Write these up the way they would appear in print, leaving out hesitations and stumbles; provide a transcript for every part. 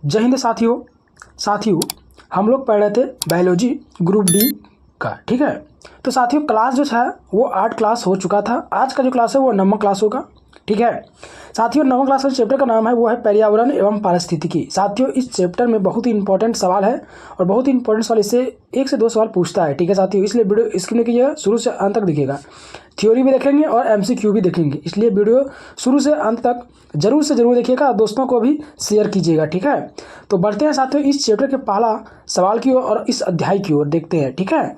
जय हिंद साथियों हम लोग पढ़ रहे थे बायोलॉजी ग्रुप डी का। ठीक है, तो साथियों क्लास जो है वो 8 क्लास हो चुका था। आज का जो क्लास है वो 9वां क्लास होगा। ठीक है साथियों, 9वां क्लास का चैप्टर का नाम है वो है पर्यावरण एवं पारिस्थितिकी। साथियों इस चैप्टर में बहुत ही इंपॉर्टेंट सवाल है और बहुत ही इंपॉर्टेंट सवाल इससे 1 से 2 सवाल पूछता है। ठीक है साथियों, इसलिए वीडियो स्क्रीन कीजिएगा, शुरू से अंत तक दिखेगा। थ्योरी भी देखेंगे और MCQ भी देखेंगे, इसलिए वीडियो शुरू से अंत तक जरूर से जरूर देखिएगा, दोस्तों को भी शेयर कीजिएगा। ठीक है, तो बढ़ते हैं साथियों इस चैप्टर के पहला सवाल की ओर और इस अध्याय की ओर देखते हैं। ठीक है,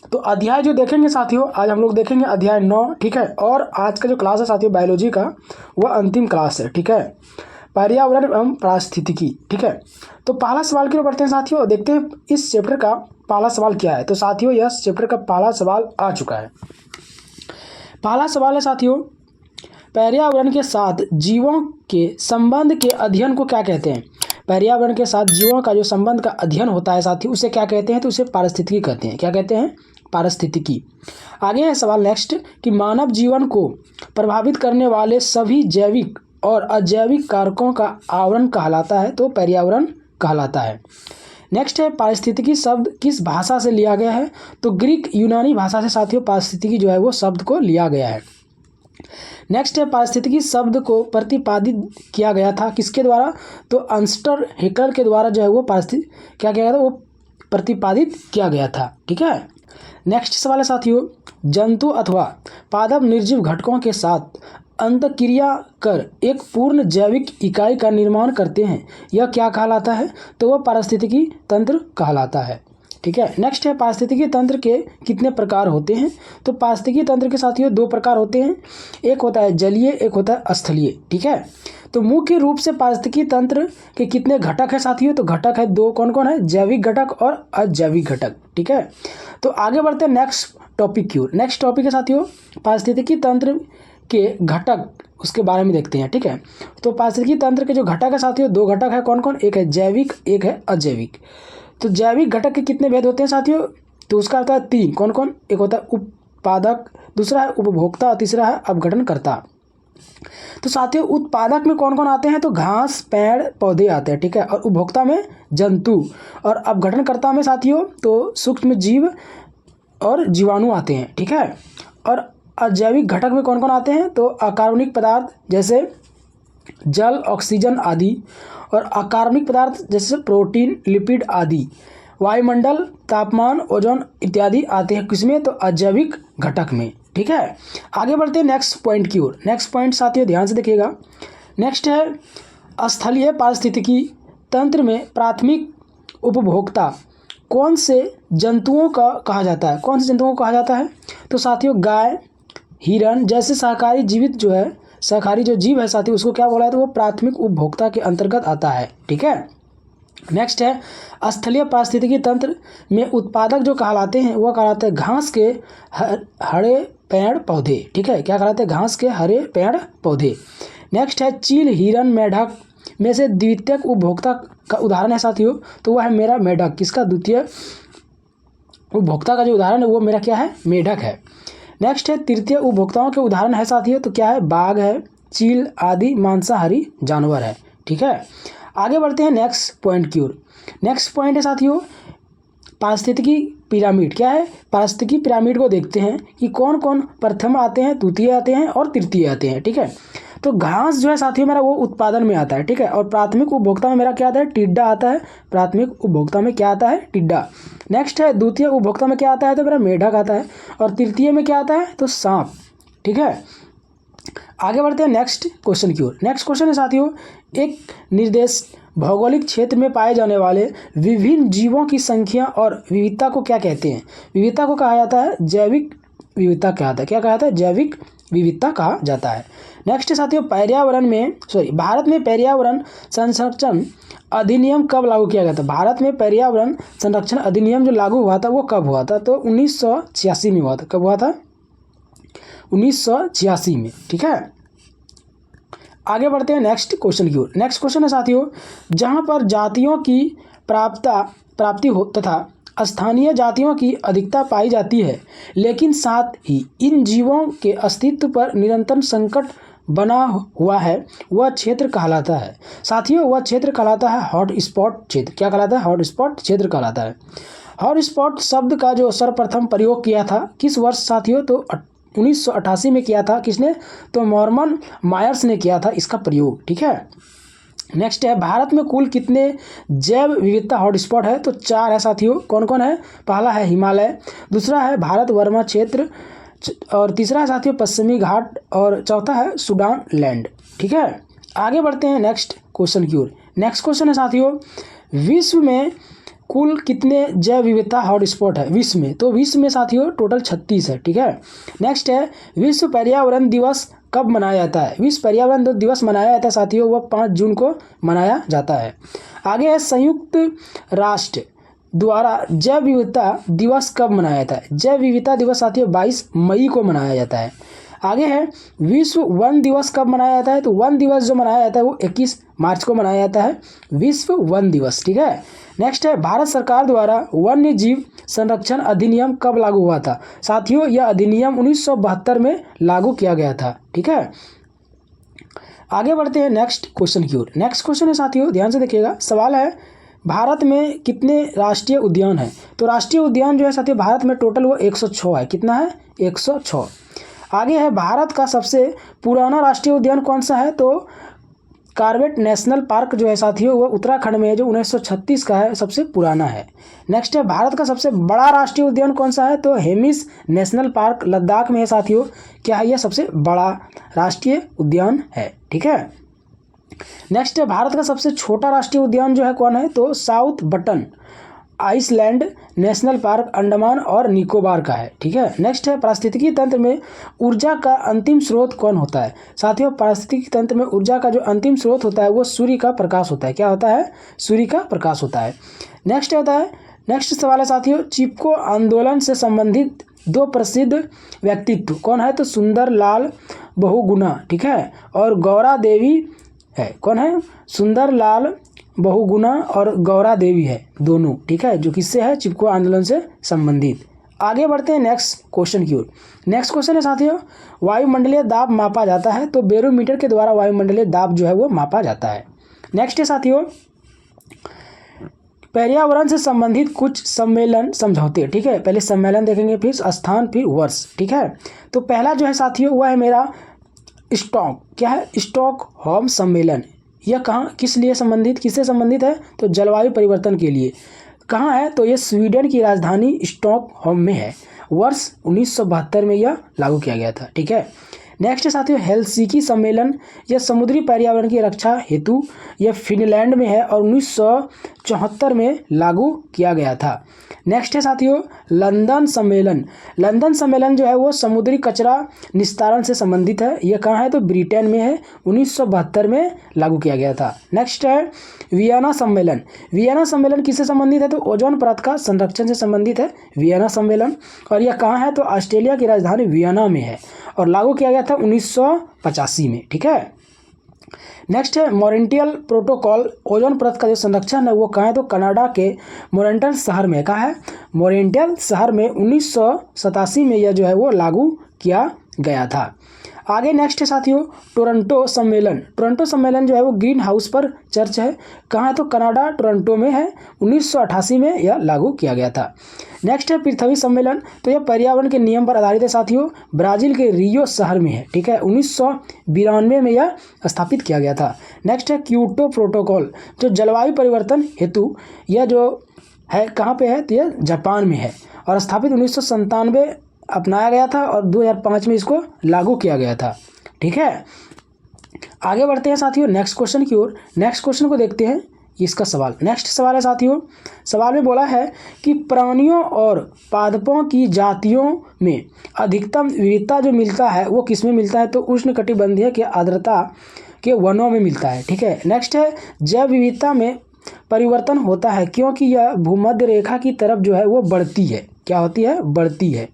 तो अध्याय जो देखेंगे साथियों, आज हम लोग देखेंगे अध्याय 9। ठीक है, और आज का जो क्लास है साथियों बायोलॉजी का वह अंतिम क्लास है। ठीक है, पर्यावरण एवं पारिस्थितिकी। ठीक है, तो पहला सवाल की ओर बढ़ते हैं साथियों, देखते हैं इस चैप्टर का पहला सवाल क्या है। तो साथियों यह चैप्टर का पहला सवाल आ चुका है। पहला सवाल है साथियों, पर्यावरण के साथ जीवों के संबंध के अध्ययन को क्या कहते हैं। पर्यावरण के साथ जीवों का जो संबंध का अध्ययन होता है साथियों उसे क्या कहते हैं, तो उसे पारिस्थितिकी कहते हैं। क्या कहते हैं, पारिस्थितिकी। आगे है सवाल नेक्स्ट कि मानव जीवन को प्रभावित करने वाले सभी जैविक और अजैविक कारकों का आवरण कहलाता है, तो पर्यावरण कहलाता है। नेक्स्ट है पारिस्थितिकी शब्द किस भाषा से लिया गया है, तो ग्रीक यूनानी भाषा से साथियों पारिस्थितिकी जो है वो शब्द को लिया गया है। नेक्स्ट है पारिस्थितिकी शब्द को प्रतिपादित किया गया था किसके द्वारा, तो अंस्टर हेकल के द्वारा जो है वो पारिस्थितिकी क्या किया गया था, वो प्रतिपादित किया गया था। ठीक है, नेक्स्ट सवाल है साथियों, जंतु अथवा पादप निर्जीव घटकों के साथ अंतःक्रिया कर एक पूर्ण जैविक इकाई का निर्माण करते हैं, यह क्या कहलाता है, तो वह पारिस्थितिकी तंत्र कहलाता है। ठीक है, नेक्स्ट है पारिस्थितिकी तंत्र के कितने प्रकार होते हैं, तो पारिस्थितिकी तंत्र के साथियों 2 प्रकार होते हैं, एक होता है जलीय, एक होता है स्थलीय। ठीक है, तो मुख्य रूप से पारिस्थितिकी तंत्र के कितने घटक है साथियों, तो घटक है 2, कौन कौन है, जैविक घटक और अजैविक घटक। ठीक है, तो आगे बढ़ते हैं नेक्स्ट टॉपिक की ओर। नेक्स्ट टॉपिक है साथियों पारिस्थितिकी तंत्र के घटक, उसके बारे में देखते हैं। ठीक है, तो पारिस्थितिकी तंत्र के जो घटक है साथियों 2 घटक है, कौन कौन, एक है जैविक, एक है अजैविक। तो जैविक घटक के कितने भेद होते हैं साथियों, तो उसका होता है 3, कौन कौन, एक होता है उत्पादक, दूसरा है उपभोक्ता और तीसरा है अपघटनकर्ता। तो साथियों उत्पादक में कौन कौन आते हैं, तो घास, पेड़, पौधे आते हैं। ठीक है, और उपभोक्ता में जंतु, और अपघटनकर्ता में साथियों तो सूक्ष्म जीव और जीवाणु आते हैं। ठीक है, और अजैविक घटक में कौन कौन आते हैं, तो अकार्बनिक पदार्थ जैसे जल, ऑक्सीजन आदि, और अकार्बनिक पदार्थ जैसे प्रोटीन, लिपिड आदि, वायुमंडल, तापमान, ओजोन इत्यादि आते हैं किसमें, तो अजैविक घटक में। ठीक है, आगे बढ़ते हैं नेक्स्ट पॉइंट की ओर। नेक्स्ट पॉइंट साथियों ध्यान से देखिएगा, नेक्स्ट है स्थलीय पारिस्थितिकी तंत्र में प्राथमिक उपभोक्ता कौन से जंतुओं का कहा जाता है, कौन से जंतुओं को कहा जाता है, तो साथियों गाय, हिरण जैसे शाकाहारी जीवित जो है, शाकाहारी जो जीव है साथियों उसको क्या बोला है, तो वो प्राथमिक उपभोक्ता के अंतर्गत आता है। ठीक है, नेक्स्ट है स्थलीय पारिस्थितिकी तंत्र में उत्पादक जो कहलाते हैं वह कहलाते हैं घास के हरे पेड़ पौधे। ठीक है, क्या कहलाते हैं, घास के हरे पेड़ पौधे। नेक्स्ट है चील, हिरण, मेढक में से द्वितीयक उपभोक्ता का उदाहरण है साथियों, तो वह है मेरा मेढक। किसका, द्वितीय उपभोक्ता का जो उदाहरण है वो मेरा क्या है, मेढक है। नेक्स्ट है तृतीय उपभोक्ताओं के उदाहरण है साथियों, तो क्या है, बाघ है, चील आदि मांसाहारी जानवर है। ठीक है, आगे बढ़ते हैं नेक्स्ट पॉइंट की ओर। नेक्स्ट पॉइंट है साथियों पारिस्थितिकी पिरामिड। क्या है, पारिस्थितिकी पिरामिड को देखते हैं कि कौन कौन प्रथम आते हैं, द्वितीय आते हैं और तृतीय आते हैं। ठीक है, तो घास जो है साथियों मेरा वो उत्पादन में आता है। ठीक है, और प्राथमिक उपभोक्ता में मेरा क्या आता है, टिड्डा आता है। प्राथमिक उपभोक्ता में क्या आता है, टिड्डा। नेक्स्ट है द्वितीय उपभोक्ता में क्या आता है, तो मेरा मेढक आता है, और तृतीय में क्या आता है, तो सांप। ठीक है, आगे बढ़ते हैं नेक्स्ट क्वेश्चन की ओर। नेक्स्ट क्वेश्चन है साथियों, एक निर्देश भौगोलिक क्षेत्र में पाए जाने वाले विभिन्न जीवों की संख्या और विविधता को क्या कहते हैं। विविधता को कहा जाता है जैविक विविधता कहता है। क्या कहा जाता है, जैविक विविधता कहा जाता है। नेक्स्ट साथियों भारत में पर्यावरण संरक्षण अधिनियम कब लागू किया गया था। भारत में पर्यावरण संरक्षण अधिनियम जो लागू हुआ था वो कब हुआ था, तो 1986 में हुआ था। कब हुआ था, 1986 में। ठीक है, आगे बढ़ते हैं नेक्स्ट क्वेश्चन की ओर। नेक्स्ट क्वेश्चन है साथियों, जहां पर जातियों की प्राप्ति हो तथा स्थानीय जातियों की अधिकता पाई जाती है, लेकिन साथ ही इन जीवों के अस्तित्व पर निरंतर संकट बना हुआ है वह क्षेत्र कहलाता है। साथियों वह क्षेत्र कहलाता है हॉट स्पॉट क्षेत्र। क्या कहलाता है? हॉट स्पॉट क्षेत्र कहलाता है। हॉट स्पॉट शब्द का जो सर्वप्रथम प्रयोग किया था किस वर्ष साथियों? तो 1988 में किया था। किसने? तो नॉर्मन मायर्स ने किया था इसका प्रयोग। ठीक है। नेक्स्ट है, भारत में कुल कितने जैव विविधता हॉटस्पॉट है? तो 4 है साथियों। कौन कौन है? पहला है हिमालय, दूसरा है भारत वर्मा क्षेत्र, और तीसरा है साथियों पश्चिमी घाट, और चौथा है सूडान लैंड। ठीक है। आगे बढ़ते हैं नेक्स्ट क्वेश्चन की ओर। नेक्स्ट क्वेश्चन है साथियों, विश्व में कुल कितने जैव विविधता हॉटस्पॉट है विश्व में? तो विश्व में साथियों टोटल 36 है। ठीक है। नेक्स्ट है, विश्व पर्यावरण दिवस कब मनाया जाता है? विश्व पर्यावरण दिवस मनाया जाता है साथियों, वह 5 जून को मनाया जाता है। आगे है, संयुक्त राष्ट्र द्वारा जैव विविधता दिवस कब मनाया जाता है? जैव विविधता दिवस साथियों 22 मई को मनाया जाता है। आगे है, विश्व वन दिवस कब मनाया जाता है? तो वन दिवस जो मनाया जाता है वो 21 मार्च को मनाया जाता है, विश्व वन दिवस। ठीक है। नेक्स्ट है, भारत सरकार द्वारा वन्य जीव संरक्षण अधिनियम कब लागू हुआ था? साथियों यह अधिनियम 1972 में लागू किया गया था। ठीक है। आगे बढ़ते हैं नेक्स्ट क्वेश्चन की ओर। नेक्स्ट क्वेश्चन है साथियों, ध्यान से देखिएगा, सवाल है, भारत में कितने राष्ट्रीय उद्यान हैं? तो राष्ट्रीय उद्यान जो है साथियों भारत में टोटल वो 106 है। कितना है? 106। आगे है, भारत का सबसे पुराना राष्ट्रीय उद्यान कौन सा है? तो कॉर्बेट नेशनल पार्क जो है साथियों वो उत्तराखंड में है, जो 1936 का है, सबसे पुराना है। नेक्स्ट है, भारत का सबसे बड़ा राष्ट्रीय उद्यान कौन सा है? तो हेमिस नेशनल पार्क लद्दाख में है साथियों। क्या है? यह सबसे बड़ा राष्ट्रीय उद्यान है। ठीक है। नेक्स्ट है, भारत का सबसे छोटा राष्ट्रीय उद्यान जो है कौन है? तो South Button Island National Park Andaman और निकोबार का है। ठीक है। नेक्स्ट है, पारिस्थितिकी तंत्र में ऊर्जा का अंतिम स्रोत कौन होता है? साथियों पारिस्थितिकी तंत्र में ऊर्जा का जो अंतिम स्रोत होता है वो सूर्य का प्रकाश होता है। क्या होता है? सूर्य का प्रकाश होता है। नेक्स्ट होता है, नेक्स्ट सवाल है साथियों, चिपको आंदोलन से संबंधित 2 प्रसिद्ध व्यक्तित्व कौन है? तो सुंदर लाल बहुगुणा, ठीक है, और गौरा देवी है। कौन है? सुंदर लाल बहुगुणा और गौरा देवी है, दोनों। ठीक है, जो किससे है? चिपको आंदोलन से संबंधित। आगे बढ़ते हैं नेक्स्ट क्वेश्चन की ओर। नेक्स्ट क्वेश्चन है साथियों, वायुमंडलीय दाब मापा जाता है? तो बैरोमीटर के द्वारा वायुमंडलीय दाब जो है वो मापा जाता है। नेक्स्ट है साथियों, पर्यावरण से संबंधित कुछ सम्मेलन समझौते। ठीक है, पहले सम्मेलन देखेंगे, फिर स्थान, फिर वर्ष। ठीक है। तो पहला जो है साथियों वह है मेरा स्टॉक। क्या है? स्टॉकहोम सम्मेलन। यह कहाँ, किस लिए संबंधित, किससे संबंधित है? तो जलवायु परिवर्तन के लिए। कहाँ है? तो ये स्वीडन की राजधानी स्टॉकहोम में है। वर्ष 1972 में यह लागू किया गया था। ठीक है। नेक्स्ट है साथियों, हेलसिंकी सम्मेलन। यह समुद्री पर्यावरण की रक्षा हेतु यह फिनलैंड में है और 1974 में लागू किया गया था। नेक्स्ट है साथियों, लंदन सम्मेलन। लंदन सम्मेलन जो है वो समुद्री कचरा निस्तारण से संबंधित है। यह कहाँ है? तो ब्रिटेन में है, 1972 में लागू किया गया था। नेक्स्ट है वियना सम्मेलन। वियना सम्मेलन किससे संबंधित है? तो ओजोन परत का संरक्षण से संबंधित है वियना सम्मेलन, और यह कहाँ है? तो ऑस्ट्रेलिया की राजधानी वियना में है और लागू किया गया था 1985 में। ठीक है। नेक्स्ट है मॉन्ट्रियल प्रोटोकॉल। ओजोन परत का जो संरक्षण है वो कहाँ है? तो कनाडा के मॉन्ट्रियल शहर में। कहाँ है? मॉन्ट्रियल शहर में 1987 में यह जो है वो लागू किया गया था। आगे नेक्स्ट है साथियों, टोरंटो सम्मेलन। टोरंटो सम्मेलन जो है वो ग्रीन हाउस पर चर्च है। कहाँ है? तो कनाडा टोरंटो में है, 1988 में यह लागू किया गया था। नेक्स्ट है पृथ्वी सम्मेलन। तो यह पर्यावरण के नियम पर आधारित है साथियों, ब्राजील के रियो शहर में है। ठीक है, 1992 में यह स्थापित किया गया था। नेक्स्ट है क्योटो प्रोटोकॉल, जो जलवायु परिवर्तन हेतु यह जो है कहाँ पे है? तो यह जापान में है और स्थापित 1997 अपनाया गया था और 2005 में इसको लागू किया गया था। ठीक है। आगे बढ़ते हैं साथियों नेक्स्ट क्वेश्चन की ओर। नेक्स्ट क्वेश्चन को देखते हैं इसका सवाल। नेक्स्ट सवाल है साथियों, सवाल में बोला है कि प्राणियों और पादपों की जातियों में अधिकतम विविधता जो मिलता है वो किस में मिलता है? तो उष्णकटिबंधीय के आर्द्रता के वनों में मिलता है। ठीक है। नेक्स्ट है जैव विविधता में परिवर्तन होता है क्योंकि यह भूमध्य रेखा की तरफ जो है वो बढ़ती है। क्या होती है? बढ़ती है।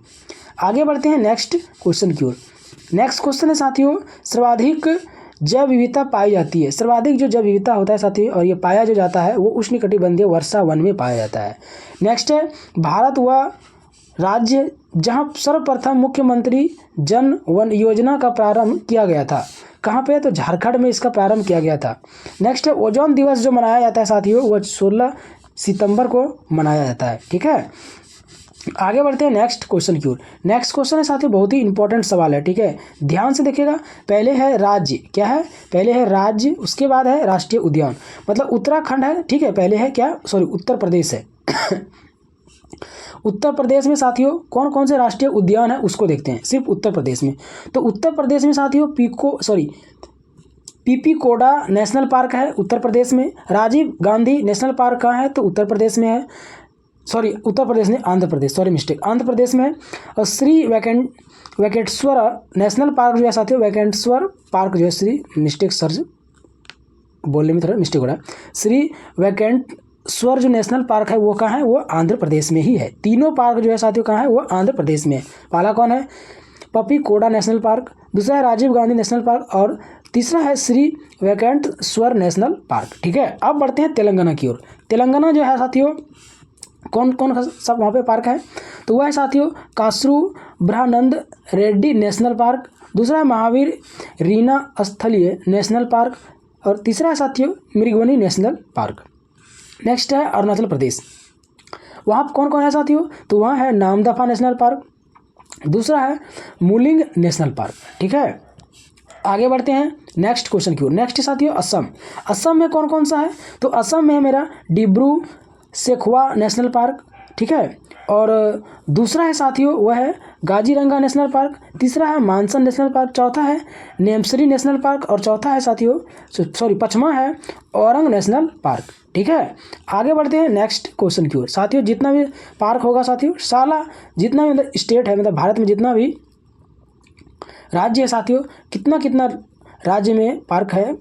आगे बढ़ते हैं नेक्स्ट क्वेश्चन की ओर। नेक्स्ट क्वेश्चन है साथियों, सर्वाधिक जैव विविधता पाई जाती है। सर्वाधिक जो जैव विविधता होता है साथियों और ये पाया जो जाता है वो उष्णकटिबंधीय वर्षा वन में पाया जाता है। नेक्स्ट है भारत वह राज्य जहां सर्वप्रथम मुख्यमंत्री जन वन योजना का प्रारंभ किया गया था। कहाँ पे है? तो झारखंड में इसका प्रारंभ किया गया था। नेक्स्ट है ओजोन दिवस जो मनाया जाता है साथियों, वो 16 सितंबर को मनाया जाता है। ठीक है, आगे बढ़ते हैं नेक्स्ट क्वेश्चन की ओर। नेक्स्ट क्वेश्चन है साथियों बहुत ही इंपॉर्टेंट सवाल है। ठीक है, ध्यान से देखिएगा। पहले है राज्य, क्या है? पहले है राज्य, उसके बाद है राष्ट्रीय उद्यान, मतलब उत्तराखंड है। ठीक है, पहले है क्या? सॉरी, उत्तर प्रदेश है। उत्तर प्रदेश में साथियों कौन कौन से राष्ट्रीय उद्यान है उसको देखते हैं, सिर्फ उत्तर प्रदेश में। तो उत्तर प्रदेश में साथियों पीपी कोडा नेशनल पार्क है उत्तर प्रदेश में। राजीव गांधी नेशनल पार्क कहाँ है? तो उत्तर प्रदेश में है। सॉरी, उत्तर प्रदेश ने आंध्र प्रदेश, सॉरी मिस्टेक, आंध्र प्रदेश में है। और श्री वेंकटेश्वर नेशनल पार्क जो है साथियों, वेंकटेश्वर पार्क जो है, श्री मिस्टेक सर्च बोलने में थोड़ा मिस्टेक हो रहा है। श्री वेंकटेश्वर जो नेशनल पार्क है वो कहाँ है? वो आंध्र प्रदेश में ही है। तीनों पार्क जो है साथियों कहाँ है? वो आंध्र प्रदेश में है। पहला कौन है? पपी कोडा नेशनल पार्क, दूसरा है राजीव गांधी नेशनल पार्क, और तीसरा है श्री वेंकटेश्वर नेशनल पार्क। ठीक है, अब बढ़ते हैं तेलंगाना की ओर। तेलंगाना जो है साथियों कौन कौन सब वहाँ पे पार्क है? तो वह है साथियों कासरू ब्रह्मानंद रेड्डी नेशनल पार्क, दूसरा है महावीर रीना स्थलीय नेशनल पार्क, और तीसरा है साथियों मृगवनी नेशनल पार्क। नेक्स्ट है अरुणाचल प्रदेश, वहाँ कौन कौन है साथियों? तो वहाँ है नामदफा नेशनल पार्क, दूसरा है मुलिंग नेशनल पार्क। ठीक है, आगे बढ़ते हैं नेक्स्ट क्वेश्चन की ओर। नेक्स्ट साथियों असम। असम में कौन कौन सा है? तो असम में है मेरा डिब्रू सेखवा नेशनल पार्क। ठीक है, और दूसरा है साथियों वह है गाजीरंगा नेशनल पार्क, तीसरा है मानसन नेशनल पार्क, चौथा है नेमसरी नेशनल पार्क, और चौथा है साथियों पचमा है औरंग नेशनल पार्क। ठीक है, आगे बढ़ते हैं नेक्स्ट क्वेश्चन की ओर। साथियों जितना भी पार्क होगा साथियों, साला जितना भी मतलब स्टेट है, मतलब भारत में जितना भी राज्य है साथियों, कितना कितना राज्य में पार्क है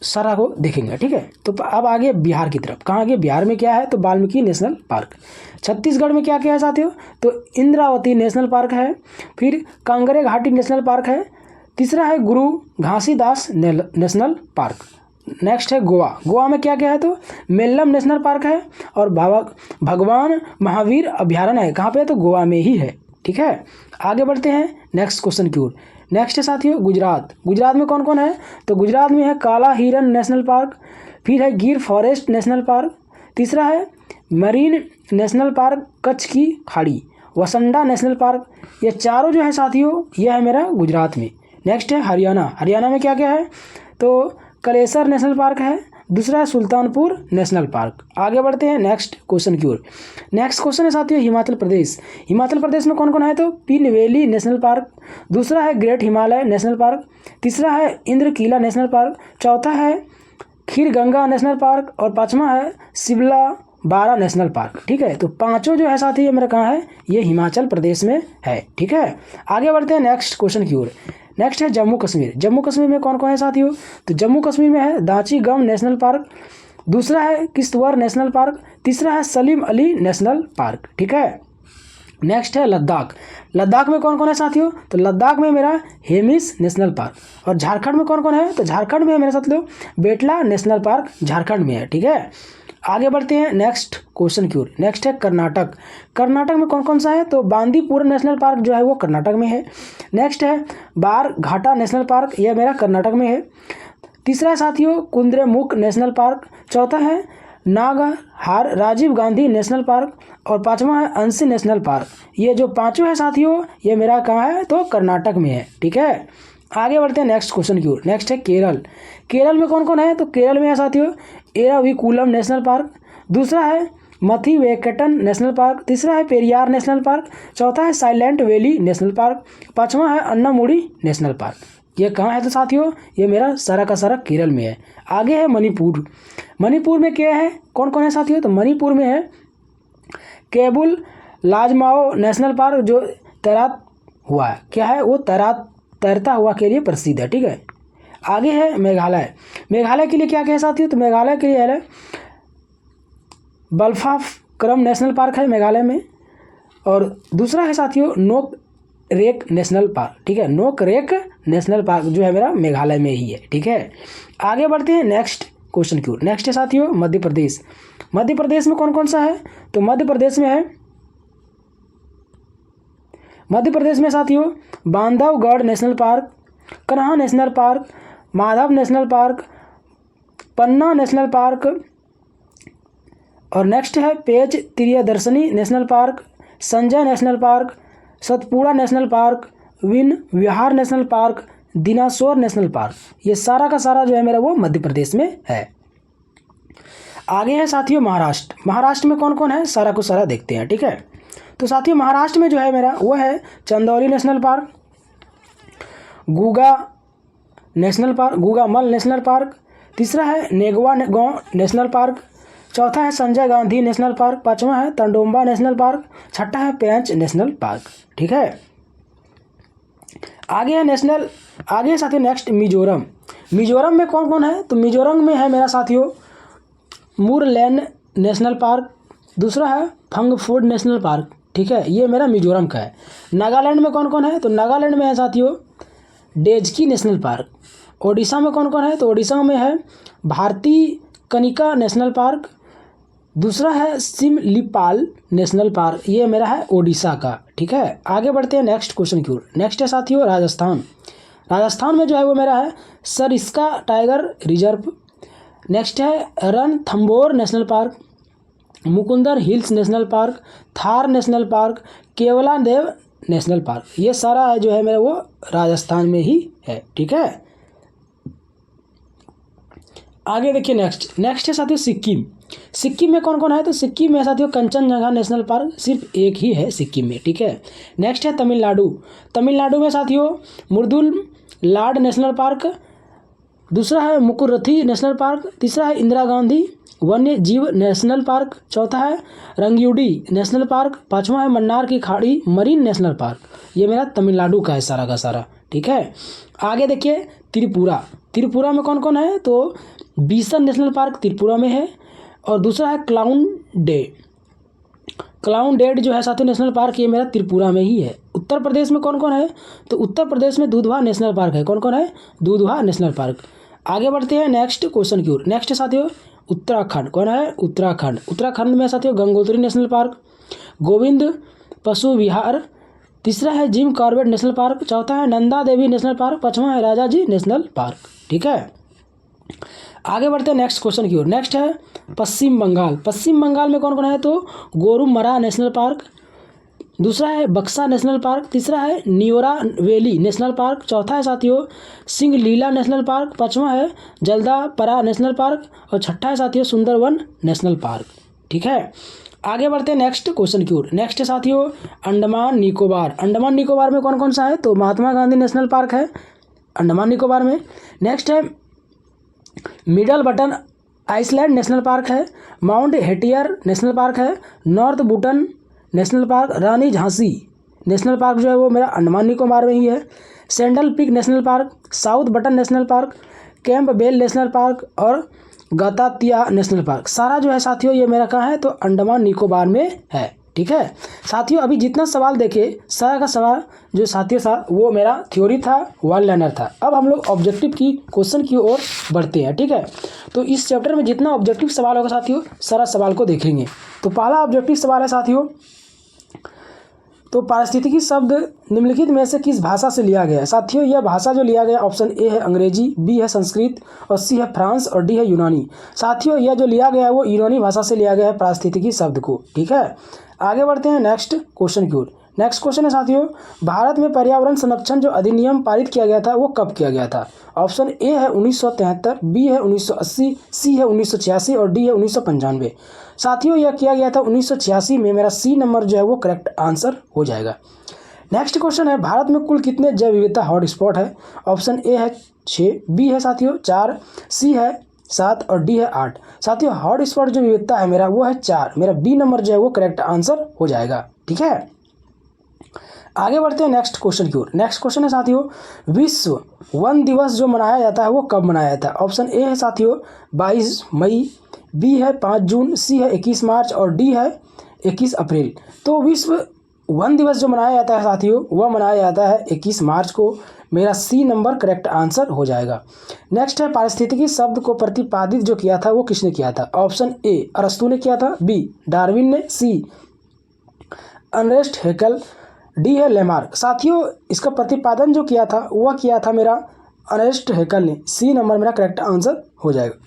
सारा को देखेंगे। ठीक है, तो अब आगे बिहार की तरफ। कहाँ आगे? बिहार में क्या है? तो वाल्मीकि नेशनल पार्क। छत्तीसगढ़ में क्या क्या है साथियों? तो इंद्रावती नेशनल पार्क है, फिर कांगरे घाटी नेशनल पार्क है, तीसरा है गुरु घासीदास नेशनल पार्क। नेक्स्ट है गोवा। गोवा में क्या क्या है? तो मेल्लम नेशनल पार्क है, और भगवान महावीर अभ्यारण्य है। कहाँ पे है? तो गोवा में ही है। ठीक है, आगे बढ़ते हैं नेक्स्ट क्वेश्चन की ओर। नेक्स्ट है साथियों गुजरात। गुजरात में कौन कौन है? तो गुजरात में है काला हिरन नेशनल पार्क, फिर है गिर फॉरेस्ट नेशनल पार्क, तीसरा है मरीन नेशनल पार्क कच्छ की खाड़ी, वसंडा नेशनल पार्क। ये चारों जो है साथियों ये है मेरा गुजरात में। नेक्स्ट है हरियाणा। हरियाणा में क्या क्या है? तो कलेसर नेशनल पार्क है, दूसरा है सुल्तानपुर नेशनल पार्क। आगे बढ़ते हैं नेक्स्ट क्वेश्चन की ओर। नेक्स्ट क्वेश्चन है साथियों हिमाचल प्रदेश। हिमाचल प्रदेश में कौन कौन है? तो पीन वैली नेशनल पार्क, दूसरा है ग्रेट हिमालय नेशनल पार्क, तीसरा है इंद्रकीला नेशनल पार्क, चौथा है खीरगंगा नेशनल पार्क, और पांचवा है शिमला बारा नेशनल पार्क। ठीक है, तो पांचों जो है साथी ये मेरा कहाँ है? ये हिमाचल प्रदेश में है। ठीक है, आगे बढ़ते हैं नेक्स्ट क्वेश्चन की ओर। नेक्स्ट है जम्मू कश्मीर। जम्मू कश्मीर में कौन कौन है साथियों? तो जम्मू कश्मीर में है दाची गम नेशनल पार्क, दूसरा है किश्तवाड़ नेशनल पार्क, तीसरा है सलीम अली नेशनल पार्क। ठीक है, नेक्स्ट है लद्दाख। लद्दाख में कौन कौन है साथियों? तो लद्दाख में मेरा हेमिस नेशनल पार्क। और झारखंड में कौन कौन है? तो झारखंड में है मेरे साथियों बेटला नेशनल पार्क झारखंड में है। ठीक है, आगे बढ़ते हैं नेक्स्ट क्वेश्चन की ओर। नेक्स्ट है कर्नाटक। कर्नाटक में कौन कौन सा है? तो बांदीपुर नेशनल पार्क जो है वो कर्नाटक में है। नेक्स्ट है बार घाटा नेशनल पार्क, यह मेरा कर्नाटक में है। तीसरा है साथियों कुंद्रेमुख नेशनल पार्क, चौथा है नागहार राजीव गांधी नेशनल पार्क, और पांचवा है अंशी नेशनल पार्क। ये जो पांचों है साथियों ये मेरा कहाँ है? तो कर्नाटक में है। ठीक है, आगे बढ़ते हैं नेक्स्ट क्वेश्चन की ओर। नेक्स्ट है केरल। केरल में कौन कौन है? तो केरल में है साथियों एराविकुलम नेशनल पार्क, दूसरा है मथीवेकटन नेशनल पार्क, तीसरा है पेरियार नेशनल पार्क, चौथा है साइलेंट वैली नेशनल पार्क, पांचवा है अन्नामुडी नेशनल पार्क। ये कहाँ है? तो साथियों ये मेरा सारा का सारा केरल में है। आगे है मणिपुर। मणिपुर में क्या है? कौन कौन है साथियों? तो मणिपुर में है केबुल लाजमाओ नेशनल पार्क जो तैरात हुआ है, क्या है वो? तैरता हुआ के लिए प्रसिद्ध है। ठीक है, आगे है मेघालय। मेघालय के लिए क्या क्या है साथियों? तो मेघालय के लिए है बल्फाक्रम नेशनल पार्क है मेघालय में, और दूसरा है साथियों नोक रेक नेशनल पार्क। ठीक है, नोक रेक नेशनल पार्क जो है मेरा मेघालय में ही है। ठीक है, आगे बढ़ते हैं नेक्स्ट क्वेश्चन की ओर। नेक्स्ट है साथियों मध्य प्रदेश। मध्य प्रदेश में कौन कौन सा है? तो मध्य प्रदेश में साथियों Bandhavgarh national park, Kanha national park, Madhav national park, Panna national park, और नेक्स्ट है page Priyadarshini national park, Sanjay national park, Satpura national park, Van Vihar national park, dinosaur national park. ये सारा का सारा जो है मेरा वो मध्य प्रदेश में है। आगे है साथियों महाराष्ट्र। महाराष्ट्र में कौन कौन है सारा को सारा देखते हैं, ठीक है। तो साथियों महाराष्ट्र में जो है मेरा वो है Chandauli national park, Guga national park, Gugamal national park, तीसरा है नेगवा गांव नेशनल पार्क, चौथा है संजय गांधी नेशनल पार्क, पांचवा है तंडोम्बा नेशनल पार्क, छठा है पेंच नेशनल पार्क, ठीक है। आगे है साथियों नेक्स्ट मिजोरम। मिजोरम में कौन कौन है, तो मिजोरम में है मेरा साथियों मुरलेन नेशनल पार्क, दूसरा है फंगफोर्ड नेशनल पार्क, ठीक है, ये मेरा मिजोरम का है। नागालैंड में कौन कौन है, तो नागालैंड में है साथियों डेजकी नेशनल पार्क। ओडिशा में कौन कौन है, तो ओडिशा में है भारती कनिका नेशनल पार्क, दूसरा है सिमलीपाल नेशनल पार्क, ये मेरा है ओडिशा का, ठीक है। आगे बढ़ते हैं नेक्स्ट क्वेश्चन की ओर। नेक्स्ट है साथियों राजस्थान। राजस्थान में जो है वो मेरा है सरिस्का टाइगर रिजर्व, नेक्स्ट है Ranthambore national park, Mukundra hills national park, Thar national park, Keoladeo national park. ये सारा जो है मेरा वो राजस्थान में ही है, ठीक है। आगे देखिए नेक्स्ट है साथियों सिक्किम। सिक्किम में कौन कौन है, तो सिक्किम में साथियों कंचनजंगा नेशनल पार्क सिर्फ एक ही है सिक्किम में, ठीक है। नेक्स्ट है तमिलनाडु। तमिलनाडु में साथियों मुर्दुल लाड नेशनल पार्क, दूसरा है मुकुरथी नेशनल पार्क, तीसरा है इंदिरा गांधी वन्य जीव नेशनल पार्क, चौथा है रंगियुडी नेशनल पार्क, पांचवा है मन्नार की खाड़ी मरीन नेशनल पार्क। ये मेरा तमिलनाडु का है सारा का सारा, ठीक है। आगे देखिए त्रिपुरा। त्रिपुरा में कौन कौन है, तो बीसन नेशनल पार्क त्रिपुरा में है, और दूसरा है क्लाउन डेड जो है साथियों नेशनल पार्क, ये मेरा त्रिपुरा में ही है। उत्तर प्रदेश में कौन कौन है, तो उत्तर प्रदेश में दुधवा नेशनल पार्क है। कौन कौन है, दुधवा नेशनल पार्क। आगे बढ़ते हैं नेक्स्ट क्वेश्चन की ओर। नेक्स्ट है साथियों उत्तराखंड। कौन है, उत्तराखंड। उत्तराखंड में साथियों गंगोत्री नेशनल पार्क, गोविंद पशु विहार, तीसरा है जिम कॉर्बेट नेशनल पार्क, चौथा है नंदा देवी नेशनल पार्क, पांचवा है राजाजी नेशनल पार्क, ठीक है। आगे बढ़ते हैं नेक्स्ट क्वेश्चन की ओर। नेक्स्ट है पश्चिम बंगाल। पश्चिम बंगाल में कौन कौन है, तो गोरुमरा नेशनल पार्क, दूसरा है बक्सा नेशनल पार्क, तीसरा है नियोरा वैली नेशनल पार्क, चौथा है साथियों सिंगलीला नेशनल पार्क, पांचवा है जल्दापरा नेशनल पार्क, और छठा है साथियों सुंदरवन नेशनल पार्क, ठीक है। आगे बढ़ते हैं नेक्स्ट क्वेश्चन की ओर। नेक्स्ट है साथियों अंडमान निकोबार। अंडमान निकोबार में कौन कौन सा है, तो महात्मा गांधी नेशनल पार्क है अंडमान निकोबार में। नेक्स्ट है Middle Button Island National Park है, माउंट हेटियर नेशनल पार्क है, North Button National Park, Rani Jhansi National Park जो है वो मेरा अंडमान निकोबार में ही है, Saddle Peak National Park, South Button National Park, Campbell National park, और गतातिया नेशनल पार्क। सारा जो है साथियों ये मेरा कहाँ है, तो अंडमान निकोबार में है, ठीक है। साथियों अभी जितना सवाल देखे सारा का सवाल जो साथियों था वो मेरा थ्योरी था, वन लाइनर था। अब हम लोग ऑब्जेक्टिव की क्वेश्चन की ओर बढ़ते हैं, ठीक है। तो इस चैप्टर में जितना ऑब्जेक्टिव सवाल होगा साथियों सारा सवाल को देखेंगे। तो पहला ऑब्जेक्टिव सवाल है साथियों, तो पारिस्थितिकी शब्द निम्नलिखित में से किस भाषा से लिया गया है। साथियों यह भाषा जो लिया गया ऑप्शन ए है अंग्रेजी, बी है संस्कृत, और सी है फ्रांस, और डी है यूनानी। साथियों यह जो लिया गया है वो यूनानी भाषा से लिया गया है पारिस्थितिकी शब्द को, ठीक है। आगे बढ़ते हैं नेक्स्ट क्वेश्चन की ओर। नेक्स्ट क्वेश्चन है साथियों भारत में पर्यावरण संरक्षण जो अधिनियम पारित किया गया था वो कब किया गया था। ऑप्शन ए है 1973, बी है 1980, सी है 1986, और डी है 1995। साथियों यह किया गया था 1986 में। मेरा सी नंबर जो है वो करेक्ट आंसर हो जाएगा। नेक्स्ट क्वेश्चन है भारत में कुल कितने जैव विविधता हॉटस्पॉट है। ऑप्शन ए है 6, बी है साथियों 4, सी है 7, और डी है 8। साथियों हॉटस्पॉट जो विविधता है मेरा वो है 4। मेरा बी नंबर जो है वो करेक्ट आंसर हो जाएगा, ठीक है। आगे बढ़ते हैं नेक्स्ट क्वेश्चन की ओर। नेक्स्ट क्वेश्चन है साथियों विश्व वन दिवस जो मनाया जाता है वो कब मनाया जाता है। ऑप्शन ए है साथियों 22 मई, बी है 5 जून, सी है 21 मार्च, और डी है 21 अप्रैल। तो विश्व वन दिवस जो मनाया जाता है साथियों वह मनाया जाता है 21 मार्च को। मेरा सी नंबर करेक्ट आंसर हो जाएगा। नेक्स्ट है पारिस्थितिकी शब्द को प्रतिपादित जो किया था वो किसने किया था। ऑप्शन ए अरस्तु ने किया था, बी डार्विन ने, सी अर्नेस्ट हैकेल डी है लेमार्क। साथियों इसका प्रतिपादन जो किया था वह किया था मेरा अर्नेस्ट हैकेल ने। सी नंबर मेरा करेक्ट आंसर हो जाएगा।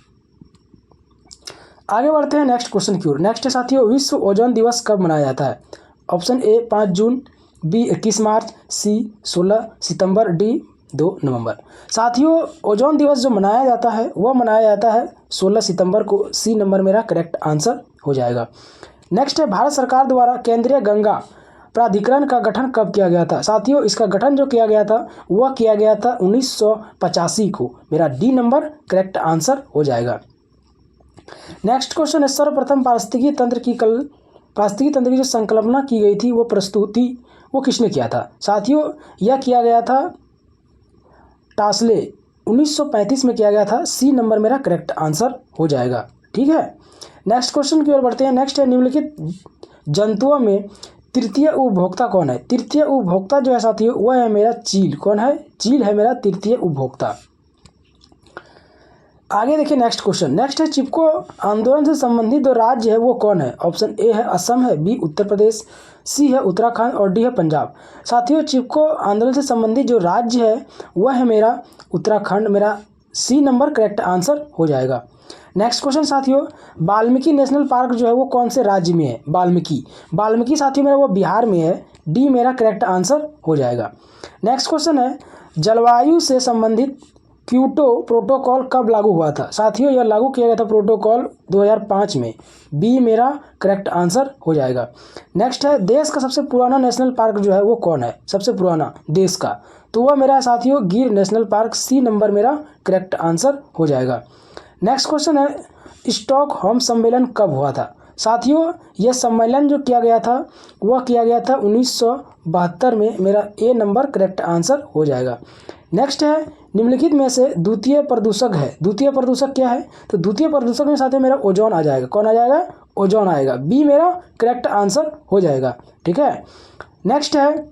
आगे बढ़ते हैं नेक्स्ट क्वेश्चन की ओर। नेक्स्ट है साथियों, विश्व ओजोन दिवस कब मनाया जाता है? ऑप्शन ए 5 जून, बी 21 मार्च, सी 16 सितंबर, डी 2 नवंबर। साथियों ओजोन दिवस जो मनाया जाता है वह मनाया जाता है 16 सितंबर को। सी नंबर मेरा करेक्ट आंसर हो जाएगा। नेक्स्ट है, भारत सरकार द्वारा केंद्रीय गंगा प्राधिकरण का गठन कब किया गया था? साथियों इसका गठन जो किया गया था वह किया गया था 1985 को। मेरा डी नंबर करेक्ट आंसर हो जाएगा। नेक्स्ट क्वेश्चन है, सर्वप्रथम पारिस्थितिकी तंत्र की जो संकल्पना की गई थी वो प्रस्तुति वो किसने किया था? साथियों यह किया गया था टास्ले, 1935 में किया गया था। सी नंबर मेरा करेक्ट आंसर हो जाएगा। ठीक है, नेक्स्ट क्वेश्चन की ओर बढ़ते हैं। नेक्स्ट है, निम्नलिखित जंतुओं में तृतीय उपभोक्ता कौन है? तृतीय उपभोक्ता जो है साथियों वह है मेरा चील। कौन है? चील है मेरा तृतीय उपभोक्ता। आगे देखिए नेक्स्ट क्वेश्चन। नेक्स्ट है, चिपको आंदोलन से संबंधित जो राज्य है वो कौन है? ऑप्शन ए है असम है, बी उत्तर प्रदेश, सी है उत्तराखंड और डी है पंजाब। साथियों चिपको आंदोलन से संबंधित जो राज्य है वह है मेरा उत्तराखंड। मेरा सी नंबर करेक्ट आंसर हो जाएगा। नेक्स्ट क्वेश्चन साथियों, वाल्मीकि नेशनल पार्क जो है वो कौन से राज्य में है? वाल्मीकि साथियों मेरा वो बिहार में है। डी मेरा करेक्ट आंसर हो जाएगा। नेक्स्ट क्वेश्चन है, जलवायु से संबंधित क्योटो प्रोटोकॉल कब लागू हुआ था? साथियों यह लागू किया गया था प्रोटोकॉल 2005 में। बी मेरा करेक्ट आंसर हो जाएगा। नेक्स्ट है, देश का सबसे पुराना नेशनल पार्क जो है वो कौन है? सबसे पुराना देश का, तो वह मेरा साथियों गिर नेशनल पार्क। सी नंबर मेरा करेक्ट आंसर हो जाएगा। नेक्स्ट क्वेश्चन है, स्टॉकहोम सम्मेलन कब हुआ था? साथियों यह सम्मेलन जो किया गया था वह किया गया था 1972 में। मेरा ए नंबर करेक्ट आंसर हो जाएगा। नेक्स्ट है, निम्नलिखित में से द्वितीय प्रदूषक है। द्वितीय प्रदूषक क्या है? तो द्वितीय प्रदूषक में साथ में मेरा ओजोन आ जाएगा। कौन आ जाएगा? ओजोन आएगा। बी मेरा करेक्ट आंसर हो जाएगा। ठीक है, नेक्स्ट है,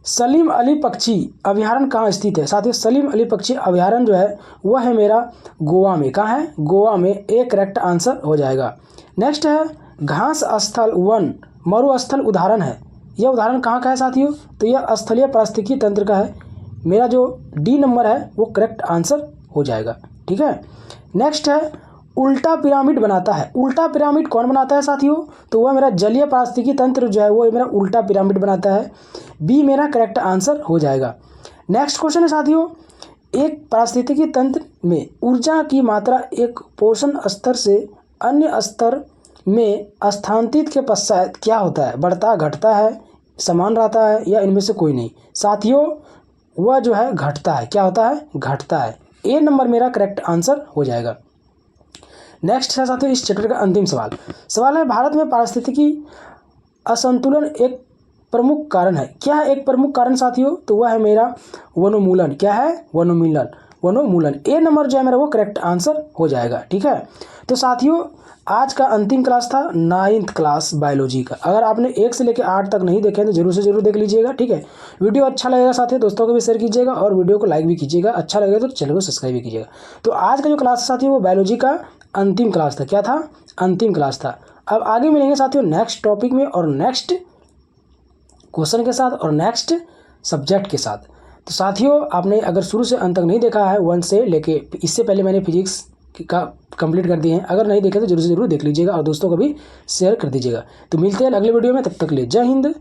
सलीम अली पक्षी अभयारण्य कहाँ स्थित है? साथियों सलीम अली पक्षी अभयारण्य जो है वह है मेरा गोवा में। कहाँ है? गोवा में। ए करेक्ट आंसर हो जाएगा। नेक्स्ट है, घास स्थल वन मरुस्थल उदाहरण है। यह उदाहरण कहाँ का है साथियों? तो यह स्थलीय पारिस्थितिकी तंत्र का है। मेरा जो डी नंबर है वो करेक्ट आंसर हो जाएगा। ठीक है, नेक्स्ट है, उल्टा पिरामिड बनाता है। उल्टा पिरामिड कौन बनाता है साथियों? तो वह मेरा जलीय पारिस्थितिकी तंत्र जो है वो मेरा उल्टा पिरामिड बनाता है। बी मेरा करेक्ट आंसर हो जाएगा। नेक्स्ट क्वेश्चन है साथियों, एक पारिस्थितिकी तंत्र में ऊर्जा की मात्रा एक पोषण स्तर से अन्य स्तर में स्थानांतरित के पश्चात क्या होता है? बढ़ता, घटता है, समान रहता है या इनमें से कोई नहीं? साथियों वह जो है घटता है। क्या होता है? घटता है। ए नंबर मेरा करेक्ट आंसर हो जाएगा। नेक्स्ट है साथियों इस चैप्टर का अंतिम सवाल है, भारत में पारिस्थितिकी असंतुलन एक प्रमुख कारण है। क्या है एक प्रमुख कारण साथियों? तो वह है मेरा वनोन्मूलन। क्या है? वनोन्मूलन। ए नंबर जो है मेरा वो करेक्ट आंसर हो जाएगा। ठीक है, तो साथियों आज का अंतिम क्लास था 9th क्लास बायोलॉजी का। अगर आपने 1 से लेकर 8 तक नहीं देखे तो जरूर से जरूर देख लीजिएगा। ठीक है, वीडियो अच्छा लगेगा साथियों दोस्तों को भी शेयर कीजिएगा और वीडियो को लाइक भी कीजिएगा। अच्छा लगेगा तो चैनल को सब्सक्राइब भी कीजिएगा। तो आज का जो क्लास है साथियों वो बायोलॉजी का अंतिम क्लास था। क्या था? अंतिम क्लास था। अब आगे मिलेंगे साथियों नेक्स्ट टॉपिक में और नेक्स्ट क्वेश्चन के साथ और नेक्स्ट सब्जेक्ट के साथ। तो साथियों आपने अगर शुरू से अंत तक नहीं देखा है 1 से लेके, इससे पहले मैंने फिजिक्स का कंप्लीट कर दिए हैं, अगर नहीं देखे तो जरूर से जरूर देख लीजिएगा और दोस्तों को भी शेयर कर दीजिएगा। तो मिलते हैं अगले वीडियो में, तब तक के लिए जय हिंद